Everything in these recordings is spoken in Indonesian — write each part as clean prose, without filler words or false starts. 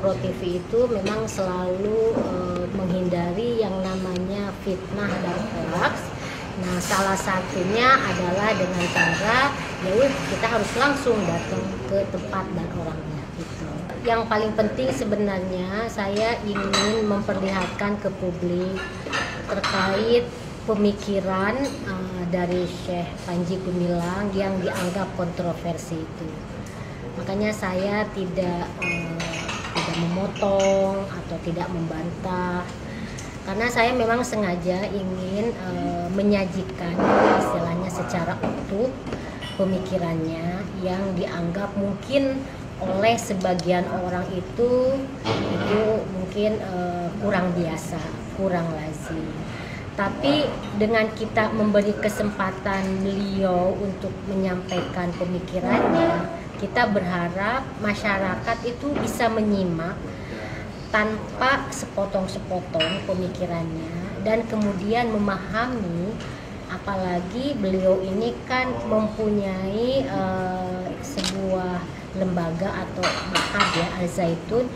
Pro TV itu memang selalu menghindari yang namanya fitnah dan hoax. Nah, salah satunya adalah dengan cara kita harus langsung datang ke tempat dan orangnya gitu. Yang paling penting sebenarnya saya ingin memperlihatkan ke publik terkait pemikiran dari Syekh Panji Gumilang yang dianggap kontroversi itu. Makanya saya tidak memotong atau tidak membantah, karena saya memang sengaja ingin menyajikan istilahnya secara utuh pemikirannya yang dianggap mungkin oleh sebagian orang itu mungkin kurang biasa, kurang lazim. Tapi dengan kita memberi kesempatan beliau untuk menyampaikan pemikirannya, kita berharap masyarakat itu bisa menyimak tanpa sepotong-sepotong pemikirannya dan kemudian memahami, apalagi beliau ini kan mempunyai sebuah lembaga atau ma'had ya, Al-Zaitun,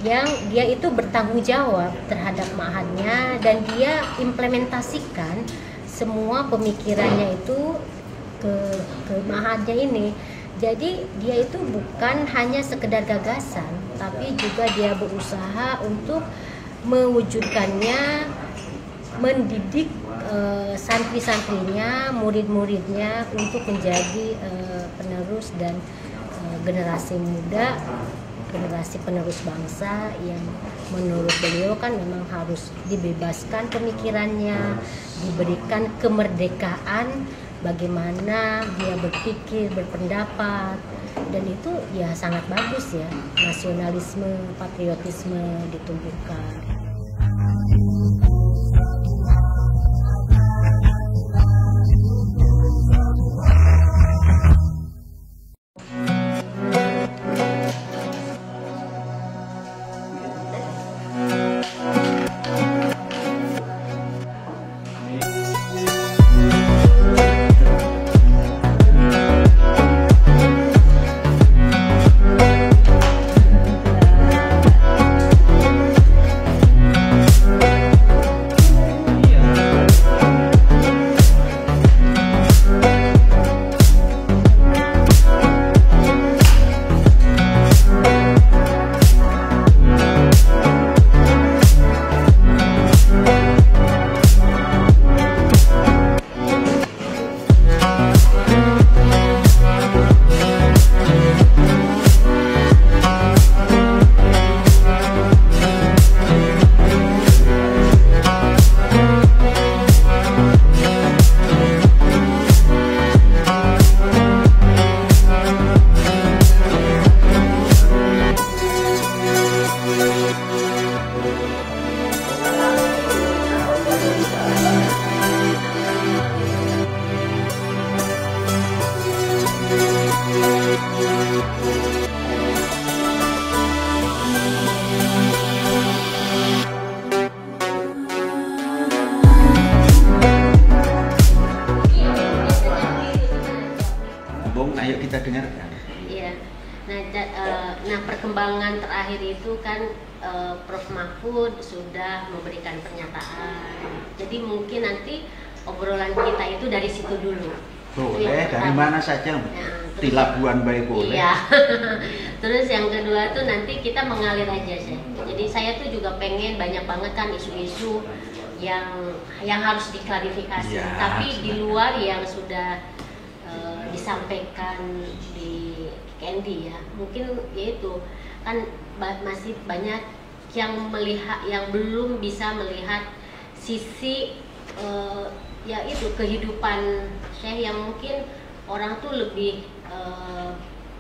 yang dia itu bertanggung jawab terhadap ma'hadnya dan dia implementasikan semua pemikirannya itu ke ma'hadnya ini. Jadi dia itu bukan hanya sekedar gagasan, tapi juga dia berusaha untuk mewujudkannya, mendidik santri-santrinya, murid-muridnya untuk menjadi penerus dan generasi muda, generasi penerus bangsa yang menurut beliau kan memang harus dibebaskan pemikirannya, diberikan kemerdekaan bagaimana dia berpikir, berpendapat, dan itu ya sangat bagus ya, nasionalisme, patriotisme ditumbuhkan. Ayo kita dengarkan. Iya. Nah, perkembangan terakhir itu kan Prof. Mahfud sudah memberikan pernyataan. Jadi mungkin nanti obrolan kita itu dari situ dulu. Boleh, dari mana saja. Di Labuan Bayi boleh. Iya. Terus yang kedua tuh nanti kita mengalir aja sih. Jadi saya tuh juga pengen banyak banget kan isu-isu yang harus diklarifikasi. Ya, tapi di luar yang sudah disampaikan di Candy ya, mungkin yaitu kan masih banyak yang melihat, yang belum bisa melihat sisi ya itu kehidupan Syekh yang mungkin orang tuh lebih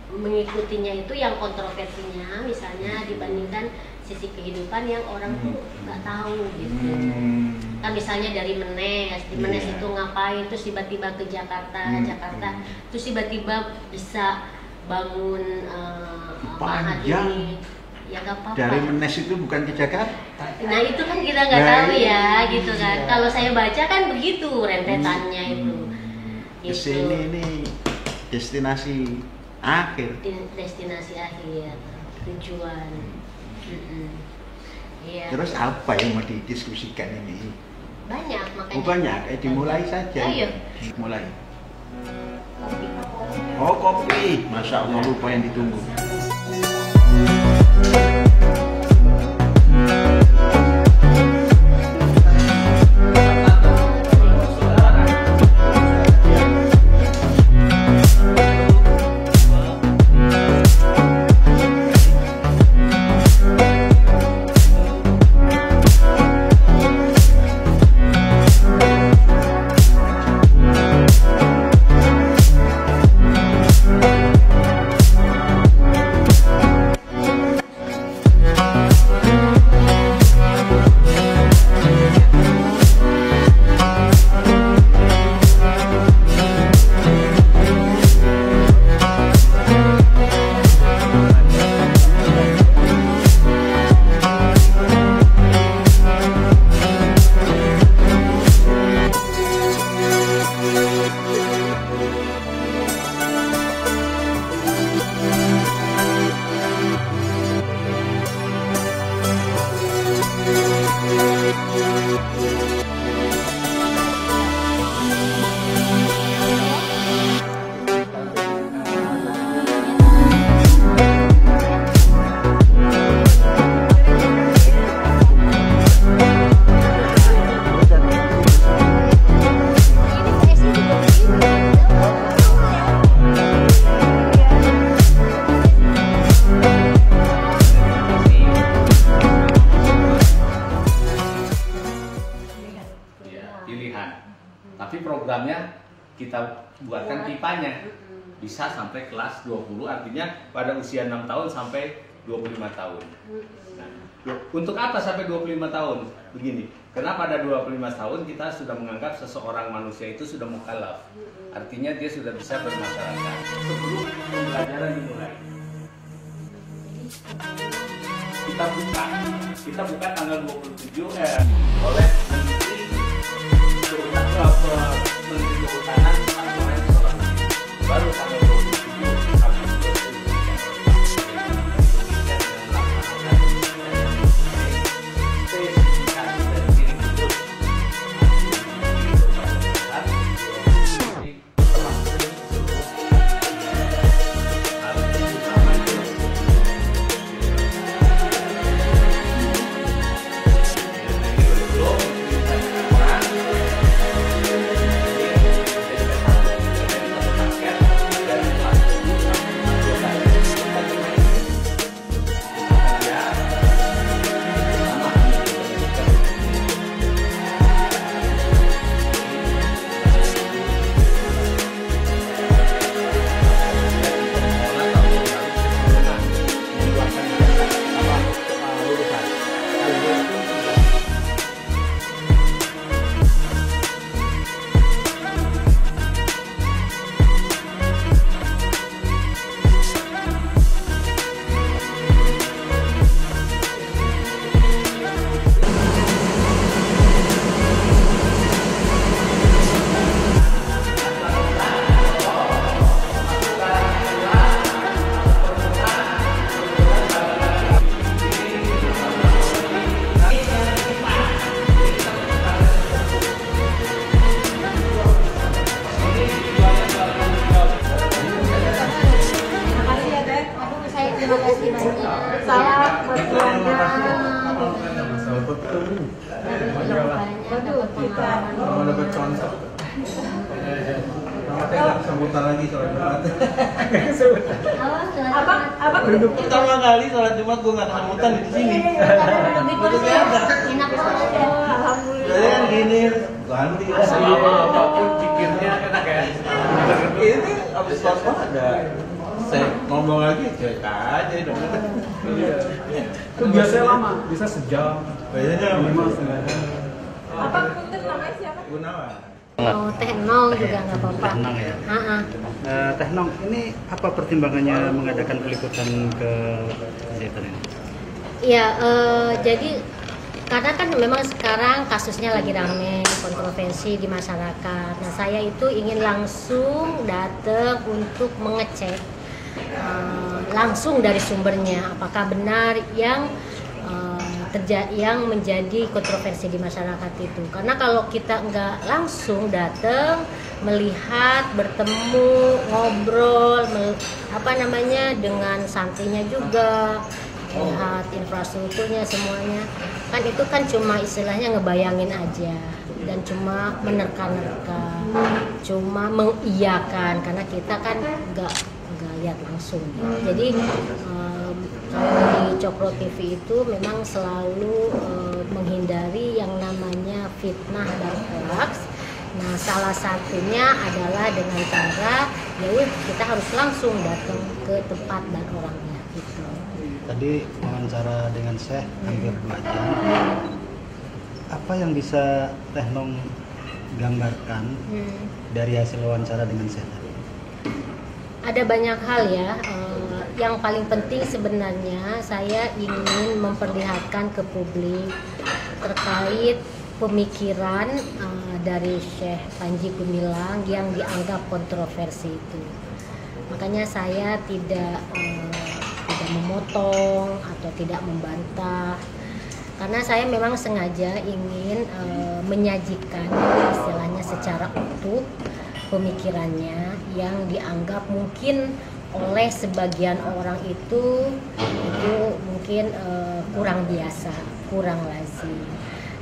mengikutinya itu yang kontroversinya misalnya dibandingkan sisi kehidupan yang orang tuh nggak tahu gitu. Kan misalnya dari Menes, di Menes itu ngapain, terus tiba-tiba ke Jakarta, terus tiba-tiba bisa bangun ma'had ini. Ya nggak apa-apa. Dari Menes itu bukan ke Jakarta. Nah itu kan kita nggak tahu ya, gitu kan. Kalau saya baca kan begitu rentetannya itu. Gitu. Kesini ini destinasi akhir. Destinasi akhir, tujuan. Iya. Terus apa yang mau didiskusikan ini? Banyak makanya. Oh banyak, dimulai saja. Ayo. Mulai. Kopi. Oh kopi, Masya Allah lupa yang ditunggu. Tapi programnya kita buatkan pipanya bisa sampai kelas 20, artinya pada usia 6 tahun sampai 25 tahun. Nah, untuk apa sampai 25 tahun? Begini, karena pada 25 tahun kita sudah menganggap seseorang manusia itu sudah mukallaf. Artinya dia sudah bisa bermasyarakat. Sebelum pembelajaran dimulai, kita buka tanggal 27 oleh Menteri Kehutanan baru tanggal 27 Agustus Terima kasih banyak. Salam buat keluarga. Mau dapat contoh. Sambutan lagi sholat Jumat. Abang Pertama kali sholat Jumat gue nggak sambutan di sini. Enak banget ya. Alhamdulillah. Jadi kan gini, ganti. Selama apapun pikirnya enak ya. Ini abis apa ada. Saya ngomong lagi, cek aja dong. Itu biasanya lama, bisa sejam. Biasanya lama. Apa punten namanya siapa? Gunawan. Oh, teh nong juga nggak apa-apa. Teh Nong ya. Teh Nong, ini apa pertimbangannya mengadakan peliputan ke Jakarta ini? Iya, jadi karena kan memang sekarang kasusnya lagi rame, kontroversi di masyarakat. Nah, saya itu ingin langsung datang untuk mengecek langsung dari sumbernya, apakah benar yang yang menjadi kontroversi di masyarakat itu. Karena kalau kita nggak langsung datang, melihat, bertemu, ngobrol, dengan santrinya juga, lihat infrastrukturnya semuanya, kan itu kan cuma istilahnya ngebayangin aja dan cuma menerka-nerka, cuma mengiyakan karena kita kan nggak lihat langsung. Jadi kalau di Cokro TV itu memang selalu menghindari yang namanya fitnah dan hoax. Nah, salah satunya adalah dengan cara kita harus langsung datang ke tempat dan orangnya gitu. Tadi wawancara dengan Syekh hampir 2 jam. Apa yang bisa Teh Nong gambarkan dari hasil wawancara dengan Syekh tadi? Ada banyak hal ya. Yang paling penting sebenarnya saya ingin memperlihatkan ke publik terkait pemikiran dari Syekh Panji Gumilang yang dianggap kontroversi itu. Makanya saya tidak memotong atau tidak membantah, karena saya memang sengaja ingin menyajikan istilahnya secara utuh pemikirannya yang dianggap mungkin oleh sebagian orang itu mungkin kurang biasa, kurang lazim.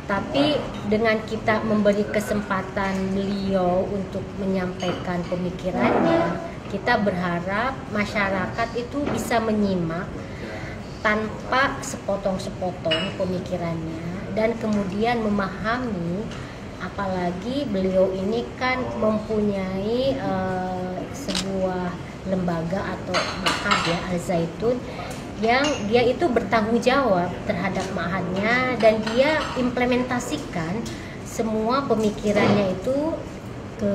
Tapi dengan kita memberi kesempatan beliau untuk menyampaikan pemikirannya, kita berharap masyarakat itu bisa menyimak tanpa sepotong-sepotong pemikirannya dan kemudian memahami, apalagi beliau ini kan mempunyai sebuah lembaga atau ma'had ya, Al-Zaitun, yang dia itu bertanggung jawab terhadap ma'hadnya dan dia implementasikan semua pemikirannya itu ke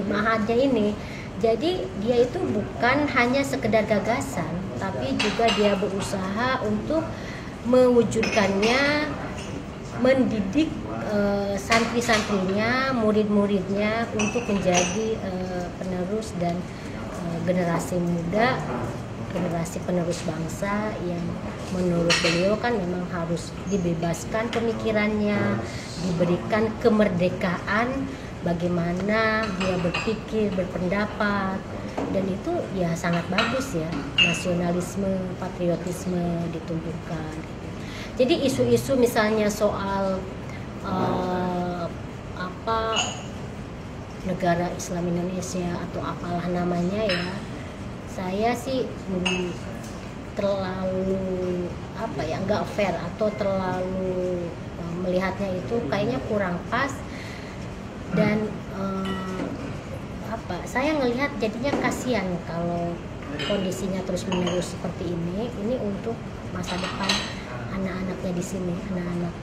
ma'hadnya ini. Jadi dia itu bukan hanya sekedar gagasan, tapi juga dia berusaha untuk mewujudkannya, mendidik santri-santrinya, murid-muridnya untuk menjadi penerus dan generasi muda, generasi penerus bangsa yang menurut beliau kan memang harus dibebaskan pemikirannya, diberikan kemerdekaan bagaimana dia berpikir, berpendapat, dan itu ya sangat bagus ya, nasionalisme, patriotisme ditumbuhkan. Jadi isu-isu misalnya soal negara Islam Indonesia atau apalah namanya ya, saya sih terlalu nggak fair atau terlalu melihatnya itu kayaknya kurang pas dan saya ngelihat jadinya kasihan kalau kondisinya terus menerus seperti ini untuk masa depan anak-anaknya di sini, anak-anak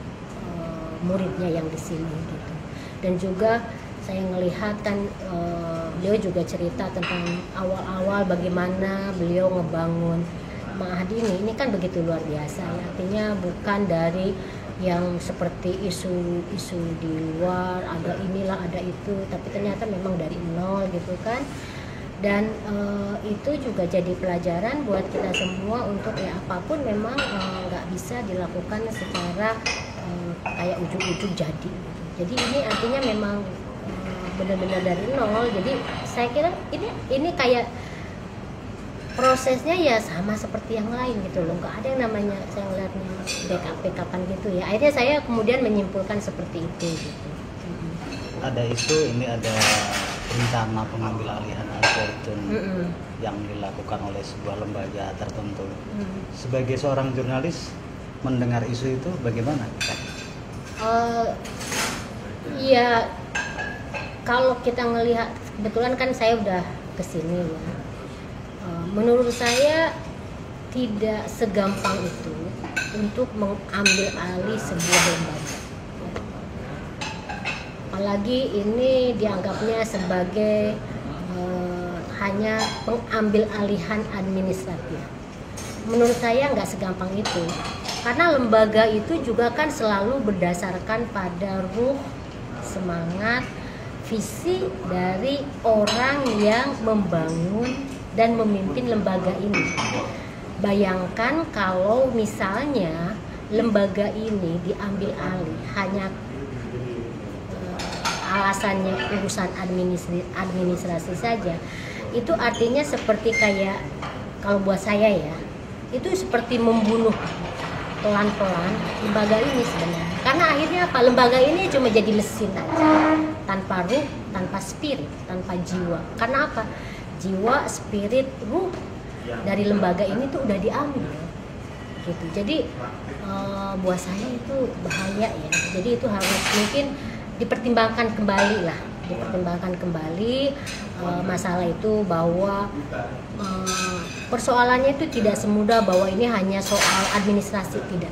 muridnya yang di sini gitu. Dan juga saya ngelihat kan beliau juga cerita tentang awal-awal bagaimana beliau ngebangun ma'had ini kan begitu luar biasa ya. Artinya bukan dari yang seperti isu-isu di luar, ada inilah ada itu, tapi ternyata memang dari nol gitu kan. Dan itu juga jadi pelajaran buat kita semua untuk ya apapun memang nggak bisa dilakukan secara kayak ujuk-ujuk jadi. Jadi ini artinya memang benar-benar dari nol. Jadi saya kira ini kayak prosesnya ya sama seperti yang lain gitu loh, nggak ada yang namanya saya ngeliatnya BKP kapan gitu ya. Akhirnya saya kemudian menyimpulkan seperti itu gitu. Ada isu ini ada rencana pengambil alihan Al-Zaitun yang dilakukan oleh sebuah lembaga tertentu. Sebagai seorang jurnalis mendengar isu itu bagaimana? Iya, kalau kita ngelihat, kebetulan kan saya udah kesini ya. Menurut saya tidak segampang itu untuk mengambil alih sebuah lembaga. Apalagi ini dianggapnya sebagai hanya pengambil alihan administratif. Menurut saya nggak segampang itu. Karena lembaga itu juga kan selalu berdasarkan pada ruh, semangat, visi dari orang yang membangun dan memimpin lembaga ini. Bayangkan kalau misalnya lembaga ini diambil alih hanya alasannya urusan administrasi saja, itu artinya seperti kayak, kalau buat saya ya, itu seperti membunuh pelan-pelan lembaga ini sebenarnya. Karena akhirnya apa? Lembaga ini cuma jadi mesin aja, tanpa ruh, tanpa spirit, tanpa jiwa. Karena apa? Jiwa, spirit, ruh dari lembaga ini tuh udah diambil gitu. Jadi buat saya itu bahaya ya. Jadi itu harus mungkin dipertimbangkan kembali lah, masalah itu, bahwa persoalannya itu tidak semudah bahwa ini hanya soal administrasi, tidak.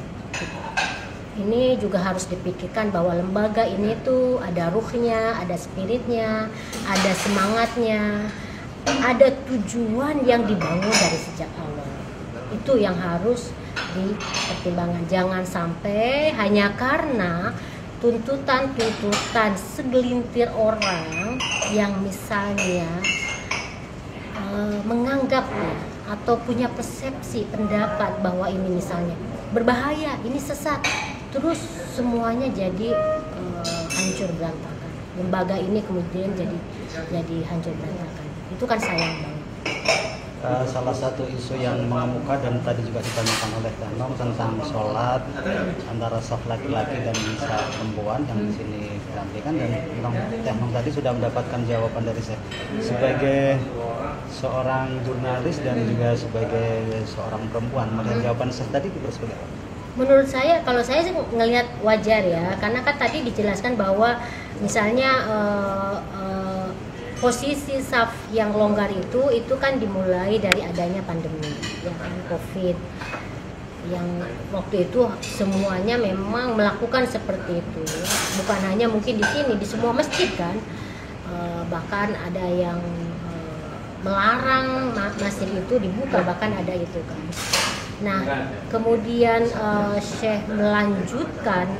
Ini juga harus dipikirkan bahwa lembaga ini tuh ada ruhnya, ada spiritnya, ada semangatnya, ada tujuan yang dibangun dari sejak awal. Itu yang harus dipertimbangkan. Jangan sampai hanya karena tuntutan segelintir orang yang misalnya menganggap atau punya persepsi pendapat bahwa ini misalnya berbahaya, ini sesat, terus semuanya jadi hancur berantakan. Lembaga ini kemudian jadi hancur berantakan. Itu kan sayang banget. Salah satu isu yang mengemuka dan tadi juga ditanyakan oleh Tenong tentang sholat antara saf laki-laki dan saf perempuan yang di sini dilampirkan, dan Tenong tadi sudah mendapatkan jawaban dari saya sebagai seorang jurnalis dan juga sebagai seorang perempuan. Melihat jawaban saya tadi seperti apa? Menurut saya, kalau saya sih ngelihat wajar ya, karena kan tadi dijelaskan bahwa misalnya posisi saf yang longgar itu kan dimulai dari adanya pandemi ya kan, COVID, yang waktu itu semuanya memang melakukan seperti itu, bukan hanya mungkin di sini, di semua masjid kan, bahkan ada yang melarang masjid itu dibuka, bahkan ada itu kan. Nah kemudian Syekh melanjutkan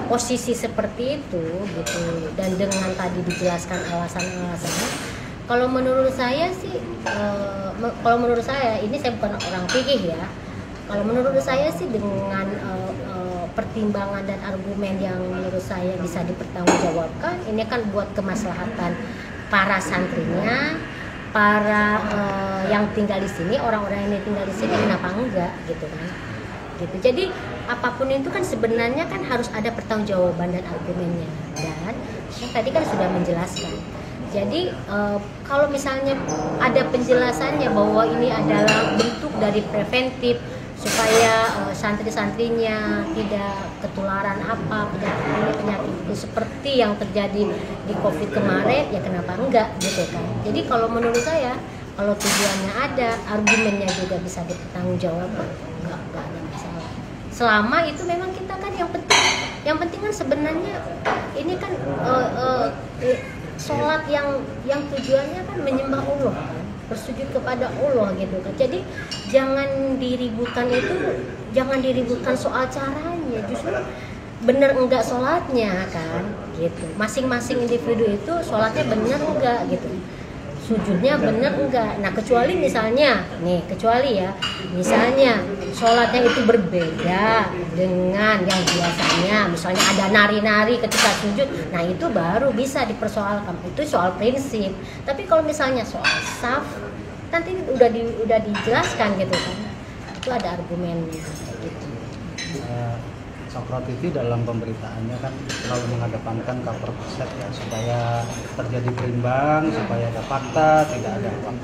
posisi seperti itu gitu, dan dengan tadi dijelaskan alasan-alasannya. Kalau menurut saya sih, ini saya bukan orang fikih ya. Kalau menurut saya sih dengan pertimbangan dan argumen yang menurut saya bisa dipertanggungjawabkan, ini kan buat kemaslahatan para santrinya, para yang tinggal di sini, orang-orang yang tinggal di sini, kenapa enggak gitu kan? Gitu. Jadi apapun itu kan sebenarnya kan harus ada pertanggungjawaban dan argumennya, dan yang tadi kan sudah menjelaskan. Jadi kalau misalnya ada penjelasannya bahwa ini adalah bentuk dari preventif supaya santri-santrinya tidak ketularan penyakit itu seperti yang terjadi di COVID kemarin, ya kenapa enggak gitu kan. Jadi kalau menurut saya, kalau tujuannya ada, argumennya juga bisa dipertanggungjawabkan, enggak ada masalah. Selama itu memang kita kan yang penting kan sebenarnya ini kan sholat yang tujuannya kan menyembah Allah kan, bersujud kepada Allah gitu kan. Jadi jangan diributkan soal caranya, justru bener enggak sholatnya kan gitu. Masing-masing individu itu sholatnya bener enggak gitu, sujudnya bener enggak. Nah kecuali misalnya sholatnya itu berbeda dengan yang biasanya, misalnya ada nari-nari ketika sujud, nah itu baru bisa dipersoalkan, itu soal prinsip. Tapi kalau misalnya soal saf, nanti udah dijelaskan gitu kan, itu ada argumennya gitu. Cokro TV dalam pemberitaannya kan selalu mengedepankan cover set ya, supaya terjadi berimbang, supaya ada fakta, tidak ada hoax.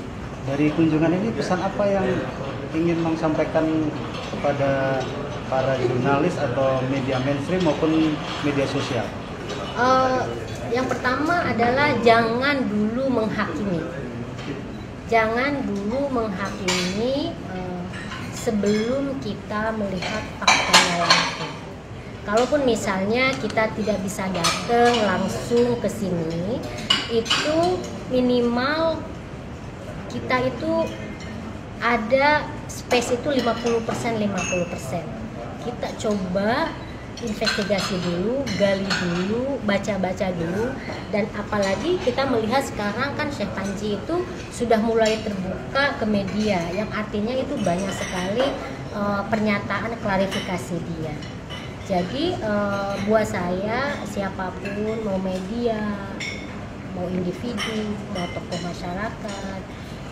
Dari kunjungan ini pesan apa yang ingin sampaikan kepada para jurnalis atau media mainstream maupun media sosial? Yang pertama adalah jangan dulu menghakimi sebelum kita melihat faktanya langsung. Kalaupun misalnya kita tidak bisa datang langsung ke sini, itu minimal kita itu ada space itu 50%. Kita coba investigasi dulu, gali dulu, baca-baca dulu, dan apalagi kita melihat sekarang kan Syekh Panji itu sudah mulai terbuka ke media, yang artinya itu banyak sekali pernyataan klarifikasi dia. Jadi buat saya siapapun, mau media, mau individu, mau tokoh masyarakat,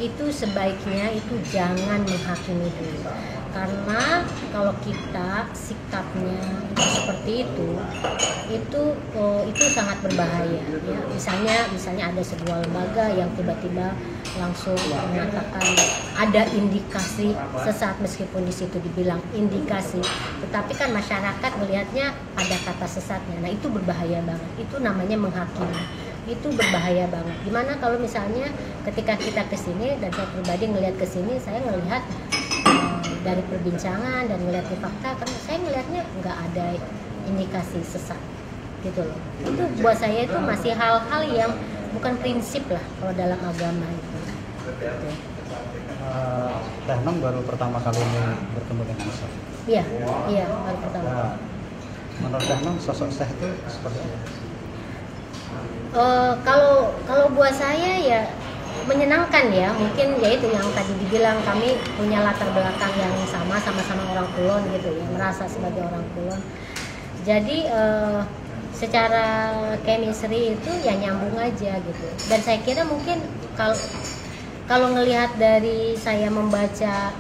itu sebaiknya itu jangan menghakimi dulu, karena kalau kita sikapnya seperti itu sangat berbahaya ya. Misalnya ada sebuah lembaga yang tiba-tiba langsung mengatakan ada indikasi sesat, meskipun di situ dibilang indikasi, tetapi kan masyarakat melihatnya ada kata sesatnya. Nah, itu berbahaya banget, itu namanya menghakimi, itu berbahaya banget. Gimana kalau misalnya ketika kita kesini, dan saya pribadi ngelihat kesini, saya ngelihat dari perbincangan dan ngelihat di fakta, karena saya ngelihatnya nggak ada indikasi sesat gitu loh. Itu buat saya itu masih hal-hal yang bukan prinsip lah kalau dalam agama itu. Teh Nong baru pertama kali ini bertemu dengan Syekh. Iya, baru pertama. Menurut Teh Nong sosok Syekh itu seperti apa? Kalau buat saya ya menyenangkan ya, mungkin ya itu yang tadi dibilang, kami punya latar belakang yang sama-sama orang Kulon gitu ya, merasa sebagai orang Kulon. Jadi secara chemistry itu ya nyambung aja gitu. Dan saya kira mungkin kalau ngelihat dari saya membaca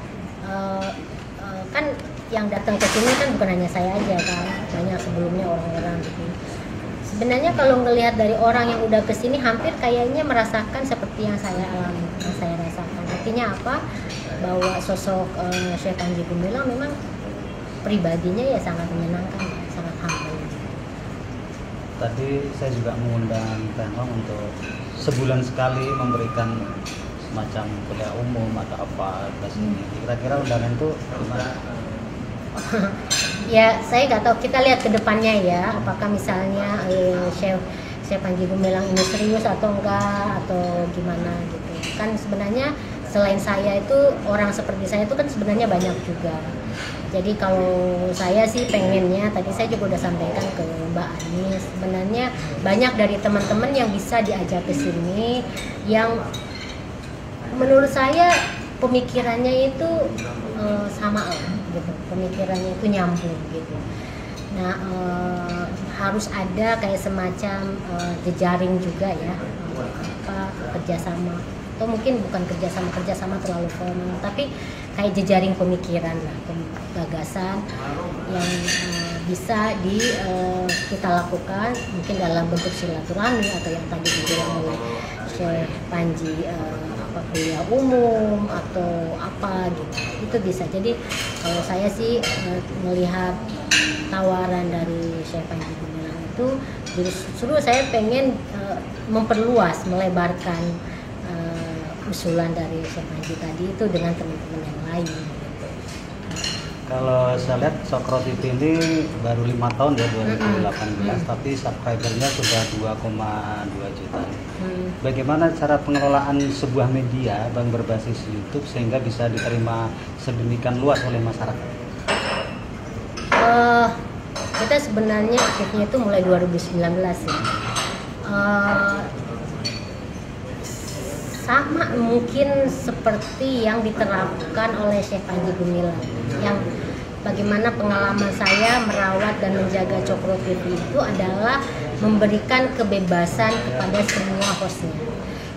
kan yang datang ke sini kan bukan hanya saya aja kan, banyak sebelumnya orang-orang gitu. Sebenarnya kalau ngelihat dari orang yang udah kesini, hampir kayaknya merasakan seperti yang saya alami, yang saya rasakan. Artinya apa? Bahwa sosok Syekh Panji Gumilang memang pribadinya ya sangat menyenangkan, sangat humble. Tadi saya juga mengundang Teh Nong untuk sebulan sekali memberikan semacam kuliah umum atau apa ke sini. Kira-kira undangan itu gimana? Ya, saya nggak tahu. Kita lihat ke depannya ya. Apakah misalnya Syekh Panji Gumilang ini serius atau enggak, atau gimana gitu. Kan sebenarnya selain saya itu, orang seperti saya itu kan sebenarnya banyak juga. Jadi kalau saya sih pengennya, tadi saya juga udah sampaikan ke Mbak Anis, sebenarnya banyak dari teman-teman yang bisa diajak ke sini, yang menurut saya pemikirannya itu sama gitu, pemikirannya itu nyambung gitu. Nah, harus ada kayak semacam jejaring juga ya, kerjasama, atau mungkin bukan kerjasama terlalu formal, tapi kayak jejaring pemikiran lah, gagasan yang bisa kita lakukan mungkin dalam bentuk silaturahmi, atau yang tadi dibilang oleh Syekh Panji kuliah umum atau apa gitu, itu bisa. Jadi kalau saya sih melihat tawaran dari Syekh Panji Gumilang itu, justru saya pengen memperluas, melebarkan usulan dari Syekh Panji tadi itu dengan teman-teman yang lain gitu. Kalau saya lihat Sokro TV ini baru 5 tahun ya, 2018, tapi subscribernya sudah 2,2 juta. Bagaimana cara pengelolaan sebuah media yang berbasis YouTube sehingga bisa diterima sedemikian luas oleh masyarakat? Kita sebenarnya aktifnya itu mulai 2019 ya. Sama mungkin seperti yang diterapkan oleh Syekh Panji Gumilang, yang bagaimana pengalaman saya merawat dan menjaga Cokro TV itu adalah memberikan kebebasan kepada semua hostnya.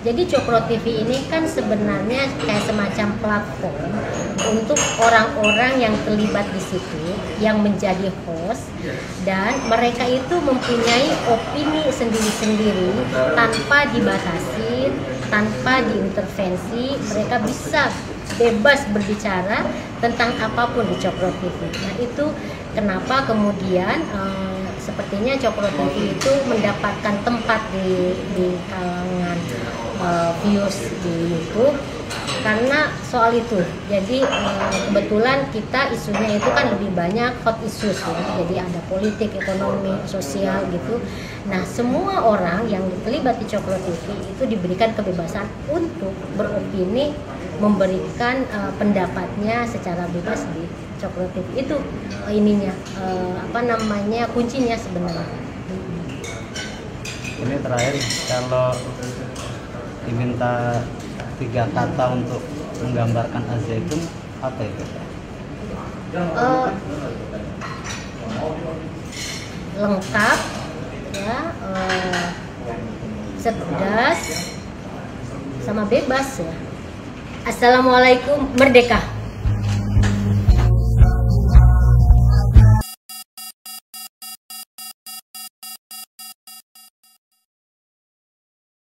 Jadi Cokro TV ini kan sebenarnya kayak semacam platform untuk orang-orang yang terlibat di situ, yang menjadi host, dan mereka itu mempunyai opini sendiri-sendiri tanpa dibatasi, tanpa diintervensi. Mereka bisa bebas berbicara tentang apapun di Cokro TV. Nah, itu kenapa kemudian sepertinya Cokro TV itu mendapatkan tempat di kalangan views di YouTube karena soal itu. Jadi kebetulan kita isunya itu kan lebih banyak hot issues gitu. Jadi ada politik, ekonomi, sosial gitu. Nah, semua orang yang terlibat di Cokro TV itu diberikan kebebasan untuk beropini memberikan pendapatnya secara bebas di Cokro TV. Itu ininya kuncinya sebenarnya. Ini terakhir, kalau diminta 3 kata untuk menggambarkan Az-Zaitun, apa itu? Lengkap, ya, cerdas, sama bebas ya. Assalamualaikum, merdeka.